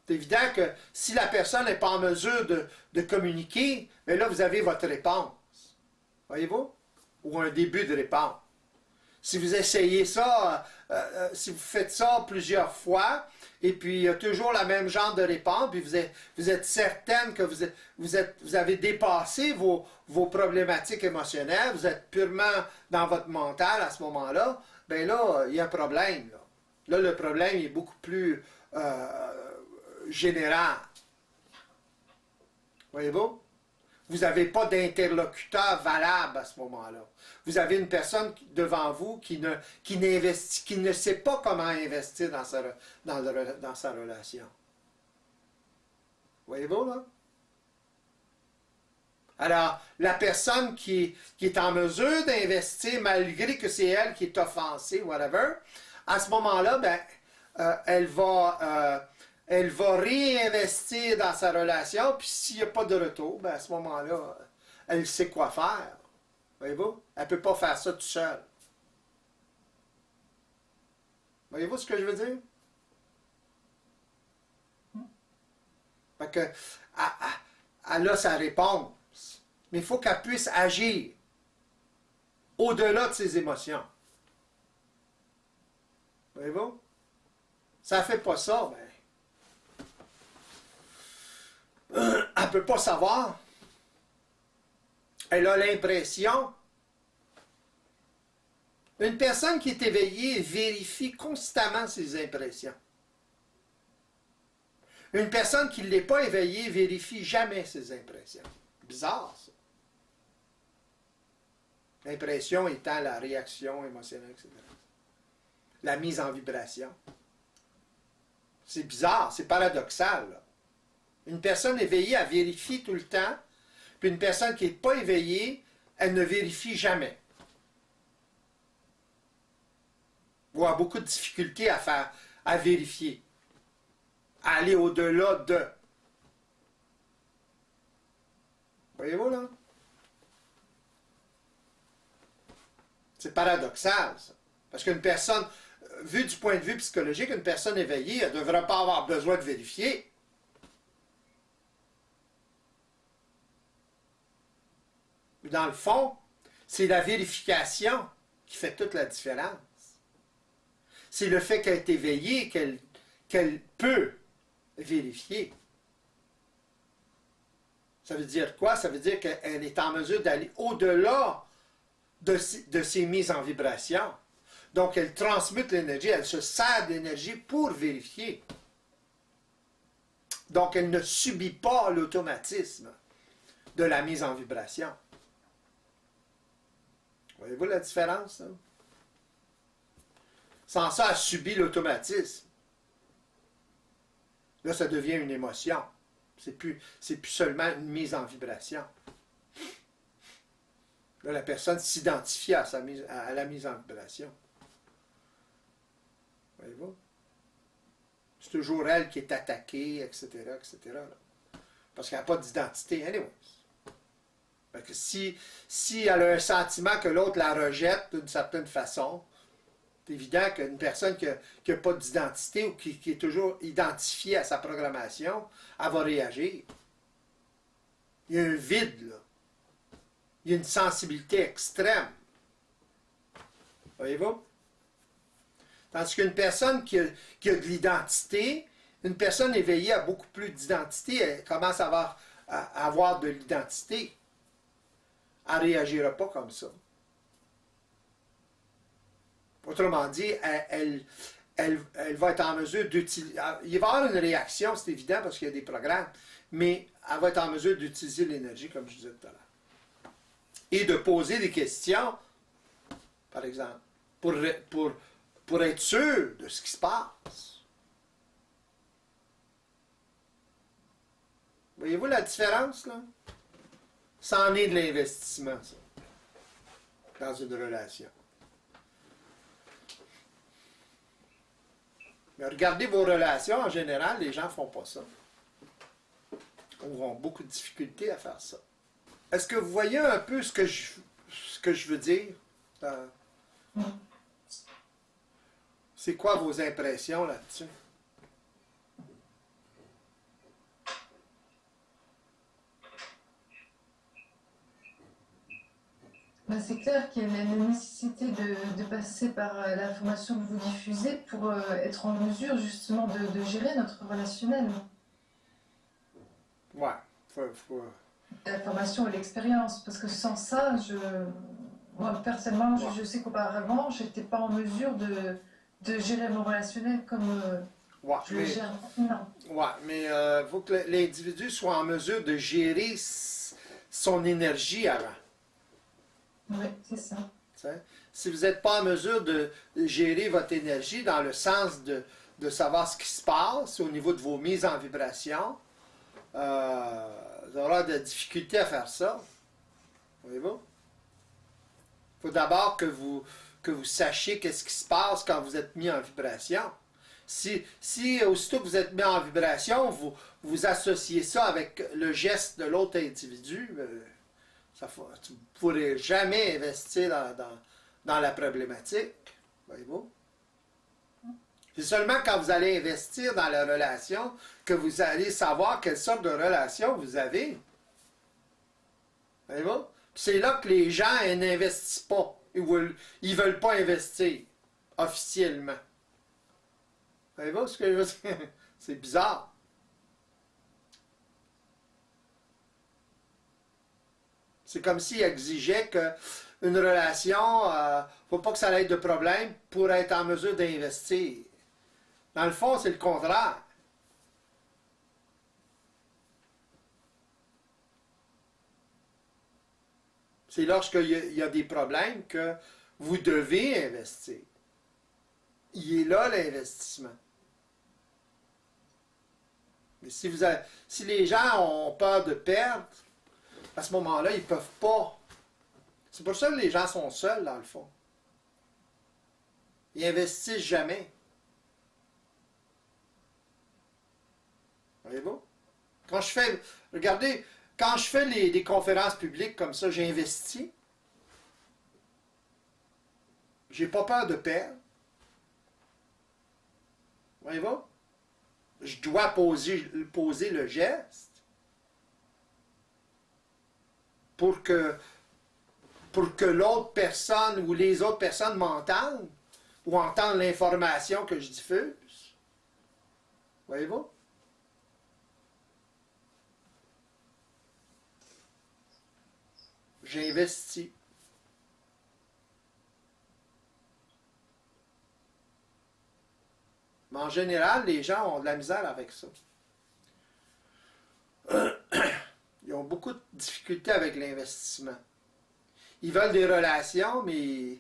Speaker 2: C'est évident que si la personne n'est pas en mesure de communiquer, bien là, vous avez votre réponse. Voyez-vous? Ou un début de réponse. Si vous essayez ça, si vous faites ça plusieurs fois, et puis il y a toujours la même genre de réponse, puis vous êtes certaine que vous avez dépassé vos problématiques émotionnelles, vous êtes purement dans votre mental à ce moment-là, bien là, il y a un problème. Là, le problème est beaucoup plus général. Voyez-vous? Vous n'avez pas d'interlocuteur valable à ce moment-là. Vous avez une personne devant vous qui ne sait pas comment investir dans sa relation. Voyez-vous, là? Alors, la personne qui est en mesure d'investir, malgré que c'est elle qui est offensée, whatever, à ce moment-là, ben, elle va réinvestir dans sa relation, puis s'il n'y a pas de retour, ben à ce moment-là, elle sait quoi faire. Voyez-vous? Elle ne peut pas faire ça toute seule. Voyez-vous ce que je veux dire? Fait que, elle a sa réponse. Mais il faut qu'elle puisse agir au-delà de ses émotions. Voyez-vous? Ça ne fait pas ça, ben. Elle ne peut pas savoir. Elle a l'impression. Une personne qui est éveillée vérifie constamment ses impressions. Une personne qui ne l'est pas éveillée vérifie jamais ses impressions. Bizarre, ça. L'impression étant la réaction émotionnelle, etc. La mise en vibration. C'est bizarre, c'est paradoxal, là. Une personne éveillée, elle vérifie tout le temps, puis une personne qui n'est pas éveillée, elle ne vérifie jamais. Ou a beaucoup de difficultés à vérifier, à aller au-delà de. Voyez-vous, là? C'est paradoxal, ça. Parce qu'une personne, vu du point de vue psychologique, une personne éveillée, elle ne devrait pas avoir besoin de vérifier. Dans le fond, c'est la vérification qui fait toute la différence. C'est le fait qu'elle est éveillée qu'elle peut vérifier. Ça veut dire quoi? Ça veut dire qu'elle est en mesure d'aller au-delà de ses mises en vibration. Donc, elle transmute l'énergie, elle se sert de l'énergie pour vérifier. Donc, elle ne subit pas l'automatisme de la mise en vibration. Voyez-vous la différence? Hein? Sans ça, elle subit l'automatisme. Là, ça devient une émotion. C'est plus seulement une mise en vibration. Là, la personne s'identifie à la mise en vibration. Voyez-vous? C'est toujours elle qui est attaquée, etc., etc. Là. Parce qu'elle n'a pas d'identité, anyways. Fait que si elle a un sentiment que l'autre la rejette d'une certaine façon, c'est évident qu'une personne qui n'a pas d'identité ou qui est toujours identifiée à sa programmation, elle va réagir. Il y a un vide, là. Il y a une sensibilité extrême. Voyez-vous? Tandis qu'une personne qui a de l'identité, une personne éveillée a beaucoup plus d'identité, elle commence à avoir de l'identité. Elle ne réagira pas comme ça. Autrement dit, elle va être en mesure d'utiliser... Il va y avoir une réaction, c'est évident, parce qu'il y a des programmes, mais elle va être en mesure d'utiliser l'énergie, comme je disais tout à l'heure. Et de poser des questions, par exemple, pour être sûr de ce qui se passe. Voyez-vous la différence, là? Ça en est de l'investissement, ça, dans une relation. Mais regardez vos relations, en général, les gens ne font pas ça. Ou ont beaucoup de difficultés à faire ça. Est-ce que vous voyez un peu ce que je veux dire? C'est quoi vos impressions là-dessus?
Speaker 3: Ben, c'est clair qu'il y a la nécessité de passer par l'information que vous diffusez pour être en mesure justement de gérer notre relationnel.
Speaker 2: Ouais.
Speaker 3: L'information et l'expérience, parce que sans ça, moi personnellement, je sais qu'auparavant, je n'étais pas en mesure de gérer mon relationnel comme je le gère maintenant.
Speaker 2: Ouais, mais il faut que l'individu soit en mesure de gérer son énergie avant.
Speaker 3: Oui, c'est ça.
Speaker 2: T'sais? Si vous n'êtes pas en mesure de gérer votre énergie dans le sens de savoir ce qui se passe au niveau de vos mises en vibration, vous aurez de la difficulté à faire ça. Voyez-vous? Il faut d'abord que vous sachiez qu'est-ce qui se passe quand vous êtes mis en vibration. Si aussitôt que vous êtes mis en vibration, vous associez ça avec le geste de l'autre individu, vous ne pourrez jamais investir dans la problématique. Voyez-vous? C'est seulement quand vous allez investir dans la relation que vous allez savoir quelle sorte de relation vous avez. Voyez-vous? C'est là que les gens n'investissent pas. Ils ne veulent pas investir officiellement. Voyez-vous ce que je veux dire? C'est bizarre. C'est comme s'ils exigeaient qu'une relation, il ne faut pas que ça ait de problème pour être en mesure d'investir. Dans le fond, c'est le contraire. C'est lorsqu'il y a des problèmes que vous devez investir. Il est là l'investissement. Mais si les gens ont peur de perdre, à ce moment-là, ils ne peuvent pas. C'est pour ça que les gens sont seuls, dans le fond. Ils n'investissent jamais. Voyez-vous? Regardez, quand je fais des conférences publiques comme ça, j'investis. J'ai pas peur de perdre. Voyez-vous? Je dois poser le geste pour que l'autre personne ou les autres personnes m'entendent ou entendent l'information que je diffuse. Voyez-vous? J'investis. Mais en général, les gens ont de la misère avec ça. Ils ont beaucoup de difficultés avec l'investissement. Ils veulent des relations, mais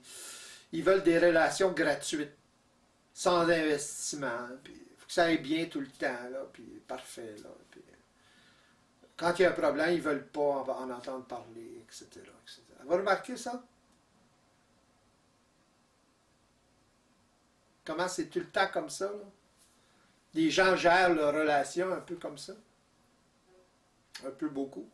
Speaker 2: ils veulent des relations gratuites, sans investissement. Il faut que ça aille bien tout le temps, là, puis parfait. Là, puis, Quand il y a un problème, ils ne veulent pas en entendre parler, etc., etc. Vous remarquez ça? Comment c'est tout le temps comme ça, là? Les gens gèrent leurs relations un peu comme ça. Un peu beaucoup.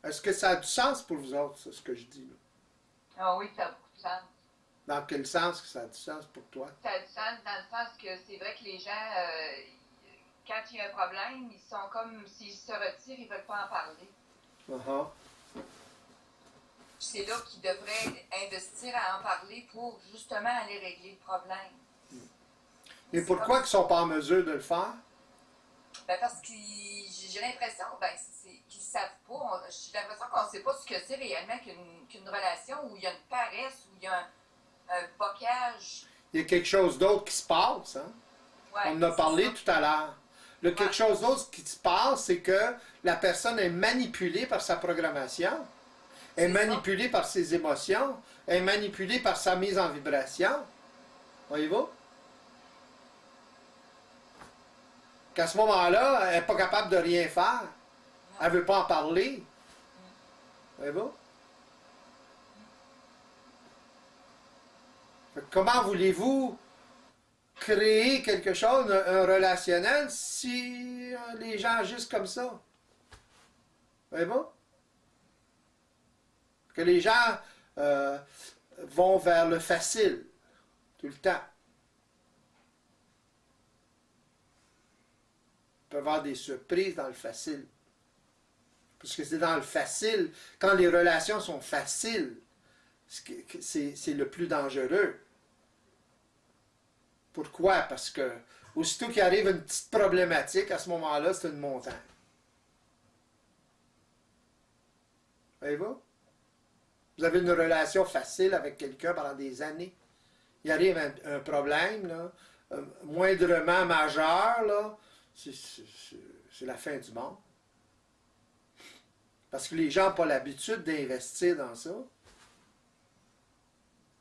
Speaker 2: Est-ce que ça a du sens pour vous autres, ça, ce que je dis, là?
Speaker 4: Ah oui, ça a beaucoup de sens.
Speaker 2: Dans quel sens que ça a du sens pour toi?
Speaker 4: Ça a du sens dans le sens que c'est vrai que les gens, quand il y a un problème, ils sont comme, s'ils se retirent, ils ne veulent pas en parler.
Speaker 2: Uh-huh.
Speaker 4: C'est là qu'ils devraient investir à en parler pour justement aller régler le problème.
Speaker 2: Et pourquoi ils ne sont pas en mesure de le faire?
Speaker 4: Ben parce que j'ai l'impression qu'ils ne savent pas. J'ai l'impression qu'on ne sait pas ce que c'est réellement qu'une relation où il y a une paresse, où il y a un bocage.
Speaker 2: Il y a quelque chose d'autre qui se passe, hein?
Speaker 4: Ouais,
Speaker 2: On en a parlé tout à l'heure. Quelque chose d'autre qui se passe, c'est que la personne est manipulée par sa programmation, est manipulée par ses émotions, est manipulée par sa mise en vibration. Voyez-vous? Qu'à ce moment-là, elle n'est pas capable de rien faire. Elle ne veut pas en parler. Voyez-vous? Comment voulez-vous créer quelque chose, un relationnel, si les gens agissent comme ça? Voyez-vous? Que les gens vont vers le facile, tout le temps. Ils peuvent avoir des surprises dans le facile. Parce que c'est dans le facile, quand les relations sont faciles, c'est le plus dangereux. Pourquoi? Parce que aussitôt qu'il arrive une petite problématique, à ce moment-là, c'est une montagne. Voyez-vous? Vous avez une relation facile avec quelqu'un pendant des années. Il arrive un problème, là, moindrement majeur, là, c'est la fin du monde. Parce que les gens n'ont pas l'habitude d'investir dans ça.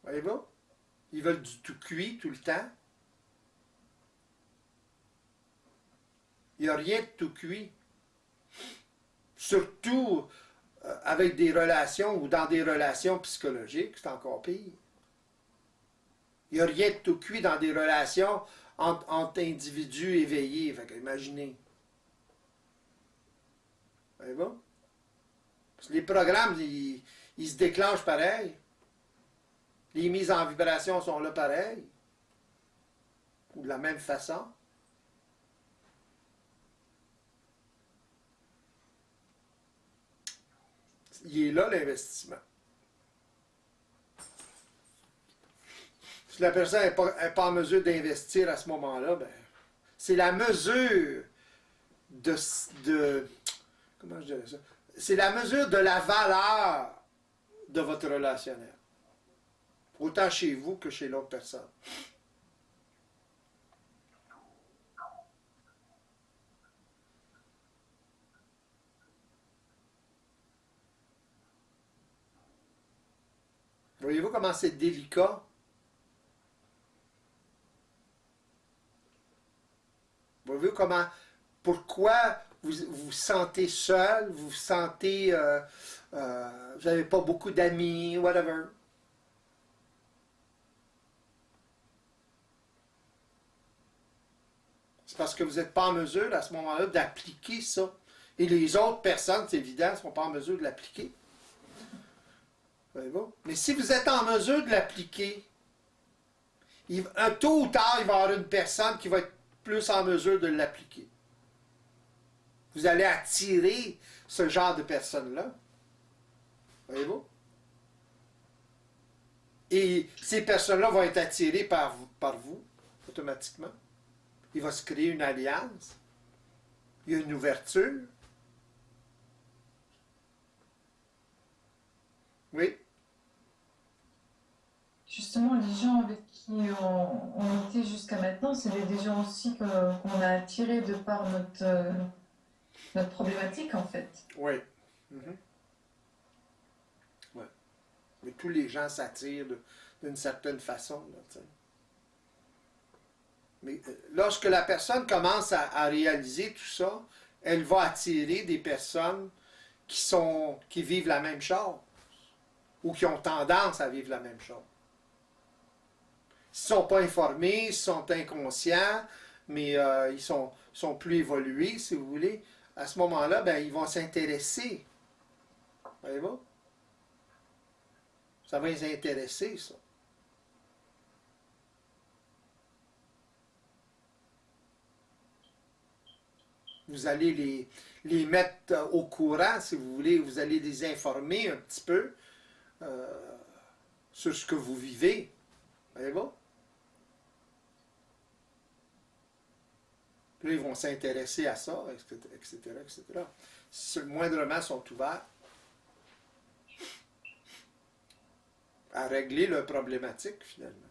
Speaker 2: Voyez-vous? Ils veulent du tout cuit tout le temps. Il n'y a rien de tout cuit. Surtout avec des relations ou dans des relations psychologiques, c'est encore pire. Il n'y a rien de tout cuit dans des relations entre individus éveillés. Fait que, imaginez. Voyez-vous? Parce que les programmes, ils se déclenchent pareil. Les mises en vibration sont là pareil. Ou de la même façon. Il est là l'investissement. Si la personne n'est pas en mesure d'investir à ce moment-là, ben, c'est la mesure de comment je dirais ça? C'est la mesure de la valeur de votre relationnel. Autant chez vous que chez l'autre personne. Voyez-vous comment c'est délicat? Voyez-vous comment, pourquoi vous vous sentez seul, vous vous sentez, vous n'avez pas beaucoup d'amis, whatever. C'est parce que vous n'êtes pas en mesure à ce moment-là d'appliquer ça. Et les autres personnes, c'est évident, ne sont pas en mesure de l'appliquer. Voyez-vous? Mais si vous êtes en mesure de l'appliquer, un tôt ou tard, il va y avoir une personne qui va être plus en mesure de l'appliquer. Vous allez attirer ce genre de personnes-là. Voyez-vous? Et ces personnes-là vont être attirées par vous, automatiquement. Il va se créer une alliance. Il y a une ouverture. Oui?
Speaker 3: Justement, les gens avec qui on était jusqu'à maintenant, c'est des gens aussi qu'on a attirés de par notre problématique, en fait.
Speaker 2: Oui. Mm-hmm. Ouais. Mais tous les gens s'attirent d'une certaine façon. Là, Mais lorsque la personne commence à réaliser tout ça, elle va attirer des personnes qui vivent la même chose ou qui ont tendance à vivre la même chose. Ils ne sont pas informés, ils sont inconscients, mais ils sont plus évolués, si vous voulez. À ce moment-là, ben, ils vont s'intéresser. Voyez-vous? Ça va les intéresser, ça. Vous allez les mettre au courant, si vous voulez. Vous allez les informer un petit peu sur ce que vous vivez. Voyez-vous? Puis là, ils vont s'intéresser à ça, etc., etc. Si moindrement sont ouverts à régler leur problématique, finalement.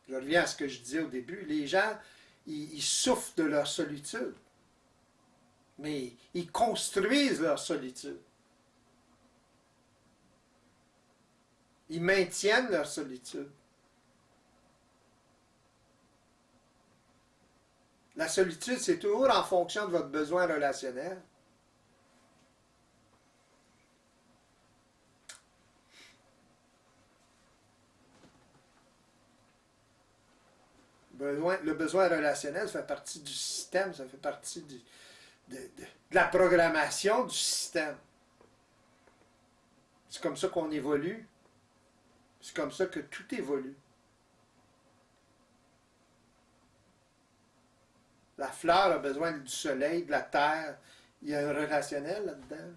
Speaker 2: Je reviens à ce que je disais au début. Les gens, ils souffrent de leur solitude. Mais ils construisent leur solitude. Ils maintiennent leur solitude. La solitude, c'est toujours en fonction de votre besoin relationnel. Le besoin relationnel, ça fait partie du système, ça fait partie de la programmation du système. C'est comme ça qu'on évolue. C'est comme ça que tout évolue. La fleur a besoin du soleil, de la terre. Il y a un relationnel là-dedans.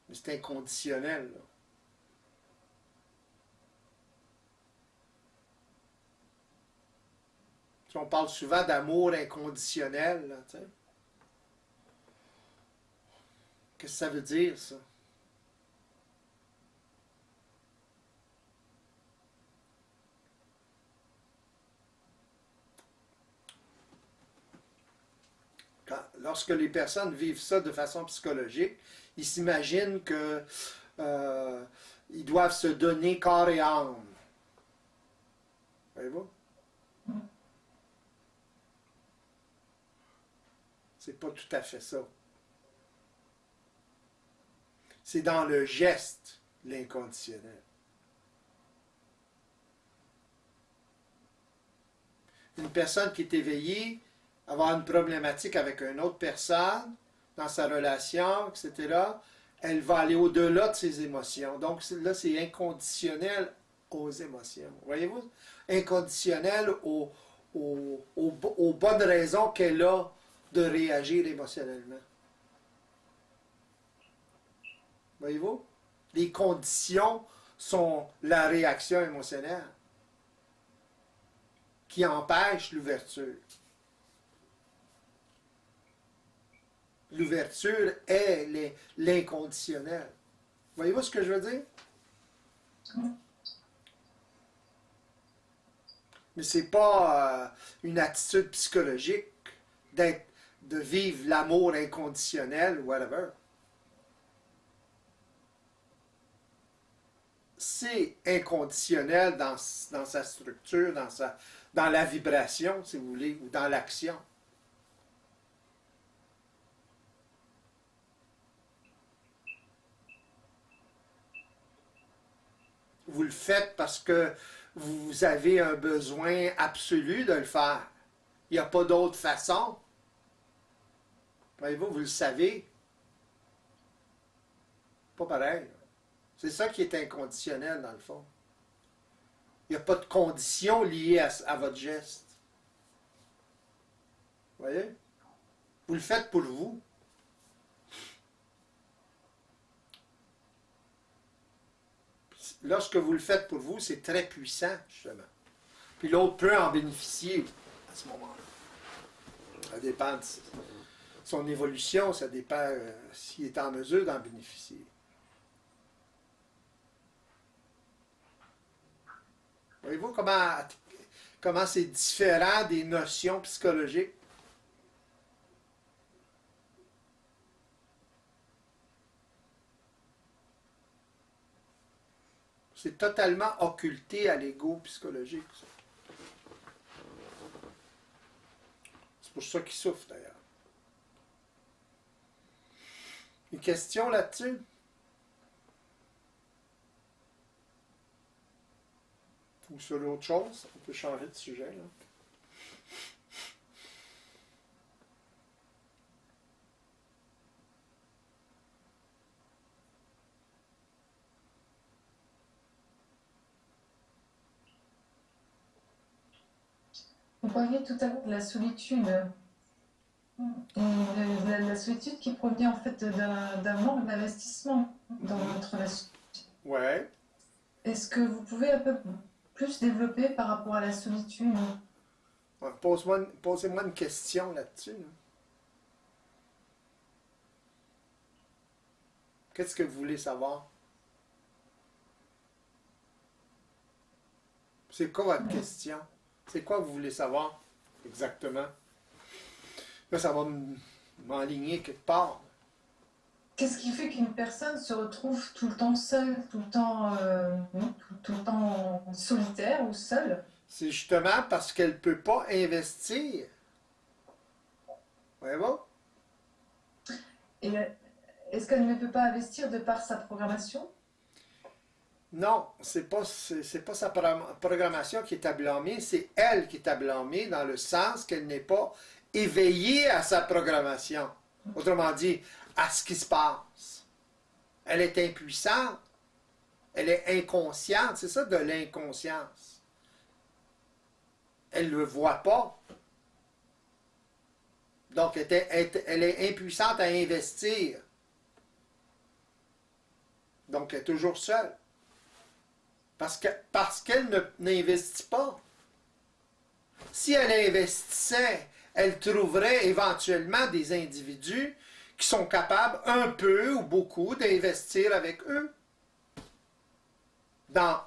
Speaker 2: Mais c'est inconditionnel, là. On parle souvent d'amour inconditionnel, là, tu sais. Qu'est-ce que ça veut dire, ça? Lorsque les personnes vivent ça de façon psychologique, ils s'imaginent que ils doivent se donner corps et âme. Voyez-vous? C'est pas tout à fait ça. C'est dans le geste, l'inconditionnel. Une personne qui est éveillée, avoir une problématique avec une autre personne, dans sa relation, etc., elle va aller au-delà de ses émotions. Donc là, c'est inconditionnel aux émotions. Voyez-vous? Inconditionnel aux bonnes raisons qu'elle a de réagir émotionnellement. Voyez-vous? Les conditions sont la réaction émotionnelle qui empêche l'ouverture. L'ouverture est l'inconditionnel. Voyez-vous ce que je veux dire? Mais ce n'est pas une attitude psychologique de vivre l'amour inconditionnel, whatever. C'est inconditionnel dans sa structure, dans la vibration, si vous voulez, ou dans l'action. Vous le faites parce que vous avez un besoin absolu de le faire. Il n'y a pas d'autre façon. Voyez-vous, vous le savez. Pas pareil. C'est ça qui est inconditionnel, dans le fond. Il n'y a pas de condition liée à votre geste. Vous voyez? Vous le faites pour vous. Lorsque vous le faites pour vous, c'est très puissant, justement. Puis l'autre peut en bénéficier à ce moment-là. Ça dépend de son évolution, ça dépend s'il est en mesure d'en bénéficier. Voyez-vous comment c'est différent des notions psychologiques? C'est totalement occulté à l'ego psychologique. Ça. C'est pour ça qu'il souffre d'ailleurs. Une question là-dessus? Ou sur autre chose? On peut changer de sujet là.
Speaker 3: Vous parliez tout à l'heure de la solitude. Et la solitude qui provient en fait d'un manque d'investissement dans votre relation.
Speaker 2: Ouais.
Speaker 3: Est-ce que vous pouvez un peu plus développer par rapport à la solitude?
Speaker 2: Ouais, posez-moi une question là-dessus. Là. Qu'est-ce que vous voulez savoir? C'est quoi votre question? C'est quoi que vous voulez savoir exactement? Là, ça va m'enligner quelque part.
Speaker 3: Qu'est-ce qui fait qu'une personne se retrouve tout le temps seule, tout le temps solitaire ou seule?
Speaker 2: C'est justement parce qu'elle ne peut pas investir. Voyez-vous?
Speaker 3: Et est-ce qu'elle ne peut pas investir de par sa programmation?
Speaker 2: Non, c'est pas sa programmation qui est à blâmer, c'est elle qui est à blâmer dans le sens qu'elle n'est pas éveillée à sa programmation. Autrement dit, à ce qui se passe. Elle est impuissante. Elle est inconsciente. C'est ça de l'inconscience. Elle ne le voit pas. Donc, elle est impuissante à investir. Donc, elle est toujours seule. Parce qu'elle n'investit pas. Si elle investissait, elle trouverait éventuellement des individus qui sont capables un peu ou beaucoup d'investir avec eux dans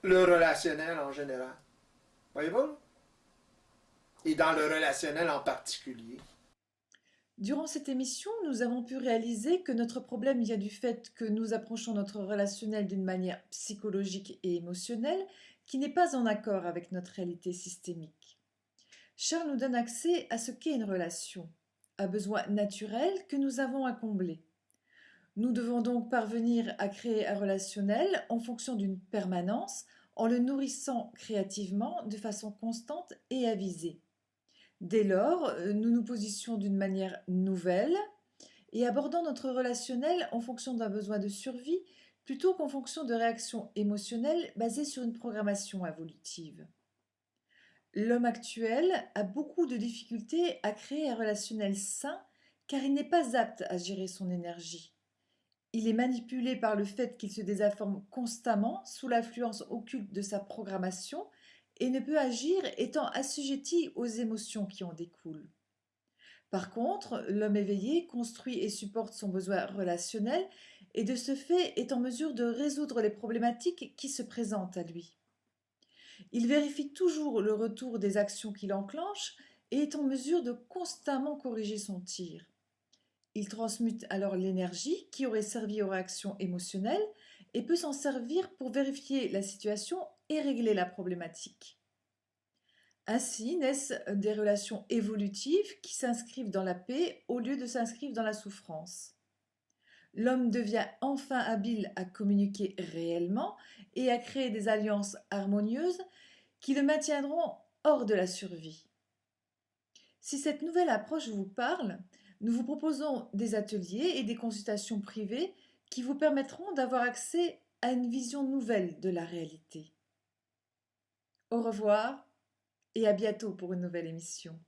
Speaker 2: le relationnel en général. Voyez-vous? Et dans le relationnel en particulier.
Speaker 1: Durant cette émission, nous avons pu réaliser que notre problème vient du fait que nous approchons notre relationnel d'une manière psychologique et émotionnelle qui n'est pas en accord avec notre réalité systémique. Charles nous donne accès à ce qu'est une relation, un besoin naturel que nous avons à combler. Nous devons donc parvenir à créer un relationnel en fonction d'une permanence, en le nourrissant créativement de façon constante et avisée. Dès lors, nous nous positionnons d'une manière nouvelle et abordons notre relationnel en fonction d'un besoin de survie plutôt qu'en fonction de réactions émotionnelles basées sur une programmation évolutive. L'homme actuel a beaucoup de difficultés à créer un relationnel sain car il n'est pas apte à gérer son énergie. Il est manipulé par le fait qu'il se désinforme constamment sous l'influence occulte de sa programmation et ne peut agir étant assujetti aux émotions qui en découlent. Par contre, l'homme éveillé construit et supporte son besoin relationnel et de ce fait est en mesure de résoudre les problématiques qui se présentent à lui. Il vérifie toujours le retour des actions qu'il enclenche et est en mesure de constamment corriger son tir. Il transmute alors l'énergie qui aurait servi aux réactions émotionnelles et peut s'en servir pour vérifier la situation et régler la problématique. Ainsi naissent des relations évolutives qui s'inscrivent dans la paix au lieu de s'inscrire dans la souffrance. L'homme devient enfin habile à communiquer réellement et à créer des alliances harmonieuses qui le maintiendront hors de la survie. Si cette nouvelle approche vous parle, nous vous proposons des ateliers et des consultations privées qui vous permettront d'avoir accès à une vision nouvelle de la réalité. Au revoir et à bientôt pour une nouvelle émission.